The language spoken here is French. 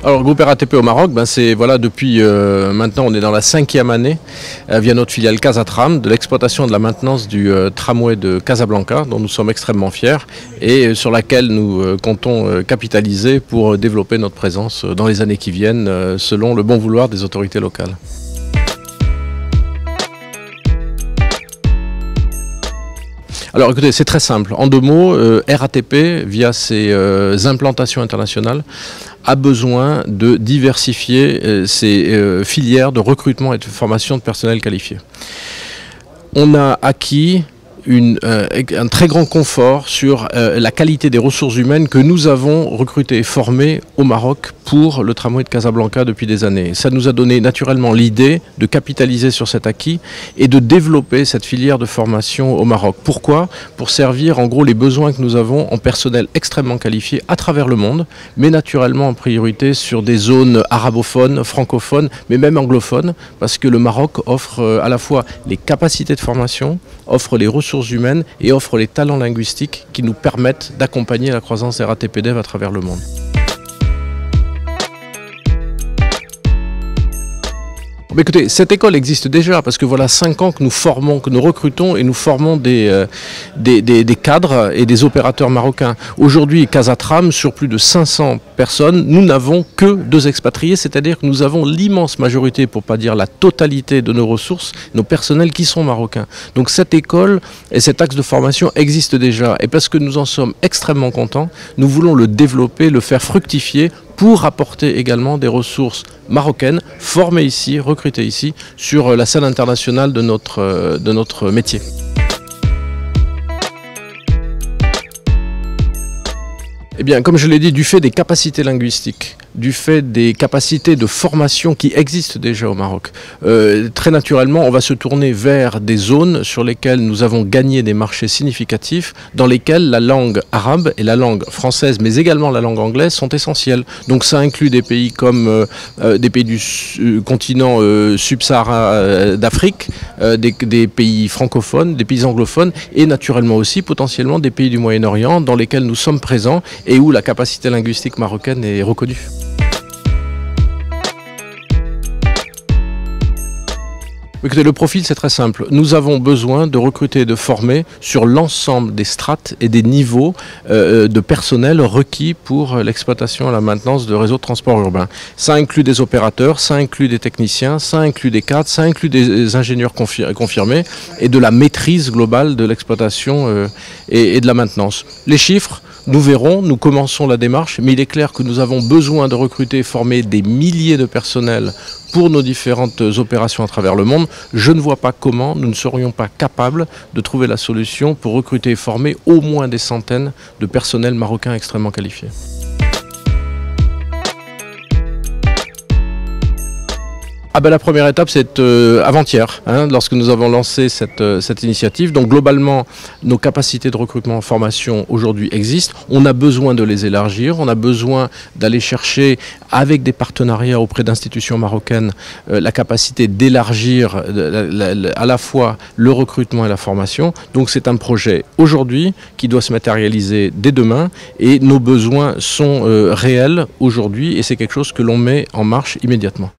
Alors, le groupe RATP au Maroc, c'est voilà, depuis maintenant on est dans la 5e année via notre filiale Casatram de l'exploitation et de la maintenance du tramway de Casablanca, dont nous sommes extrêmement fiers et sur laquelle nous comptons capitaliser pour développer notre présence dans les années qui viennent selon le bon vouloir des autorités locales. Alors écoutez, c'est très simple. En 2 mots, RATP, via ses implantations internationales, a besoin de diversifier ses filières de recrutement et de formation de personnel qualifié. On a acquis un très grand confort sur la qualité des ressources humaines que nous avons recrutées et formées au Maroc pour le tramway de Casablanca depuis des années. Ça nous a donné naturellement l'idée de capitaliser sur cet acquis et de développer cette filière de formation au Maroc. Pourquoi? Pour servir en gros les besoins que nous avons en personnel extrêmement qualifié à travers le monde, mais naturellement en priorité sur des zones arabophones, francophones, mais même anglophones, parce que le Maroc offre à la fois les capacités de formation, offre les ressources humaines et offre les talents linguistiques qui nous permettent d'accompagner la croissance des RATP Dev à travers le monde. Mais écoutez, cette école existe déjà parce que voilà 5 ans que nous formons, que nous recrutons et nous formons des cadres et des opérateurs marocains. Aujourd'hui, Casatram, sur plus de 500 personnes, nous n'avons que 2 expatriés, c'est-à-dire que nous avons l'immense majorité, pour ne pas dire la totalité de nos ressources, nos personnels qui sont marocains. Donc cette école et cet axe de formation existent déjà. Et parce que nous en sommes extrêmement contents, nous voulons le développer, le faire fructifier pour apporter également des ressources marocaines, formées ici, recrutées ici, sur la scène internationale de notre métier. Eh bien, comme je l'ai dit, du fait des capacités linguistiques, du fait des capacités de formation qui existent déjà au Maroc, très naturellement, on va se tourner vers des zones sur lesquelles nous avons gagné des marchés significatifs, dans lesquels la langue arabe et la langue française, mais également la langue anglaise, sont essentielles. Donc ça inclut des pays comme des pays du continent subsahara d'Afrique, des pays francophones, des pays anglophones, et naturellement aussi potentiellement des pays du Moyen-Orient dans lesquels nous sommes présents et où la capacité linguistique marocaine est reconnue. Écoutez, le profil c'est très simple. Nous avons besoin de recruter et de former sur l'ensemble des strates et des niveaux de personnel requis pour l'exploitation et la maintenance de réseaux de transport urbain. Ça inclut des opérateurs, ça inclut des techniciens, ça inclut des cadres, ça inclut des ingénieurs confirmés et de la maîtrise globale de l'exploitation et de la maintenance. Les chiffres, nous verrons, nous commençons la démarche, mais il est clair que nous avons besoin de recruter et former des milliers de personnels pour nos différentes opérations à travers le monde. Je ne vois pas comment nous ne serions pas capables de trouver la solution pour recruter et former au moins des centaines de personnels marocains extrêmement qualifiés. La première étape, c'est avant-hier, lorsque nous avons lancé cette initiative. Donc globalement, nos capacités de recrutement en formation aujourd'hui existent. On a besoin de les élargir, on a besoin d'aller chercher avec des partenariats auprès d'institutions marocaines la capacité d'élargir à la fois le recrutement et la formation. Donc c'est un projet aujourd'hui qui doit se matérialiser dès demain et nos besoins sont réels aujourd'hui et c'est quelque chose que l'on met en marche immédiatement.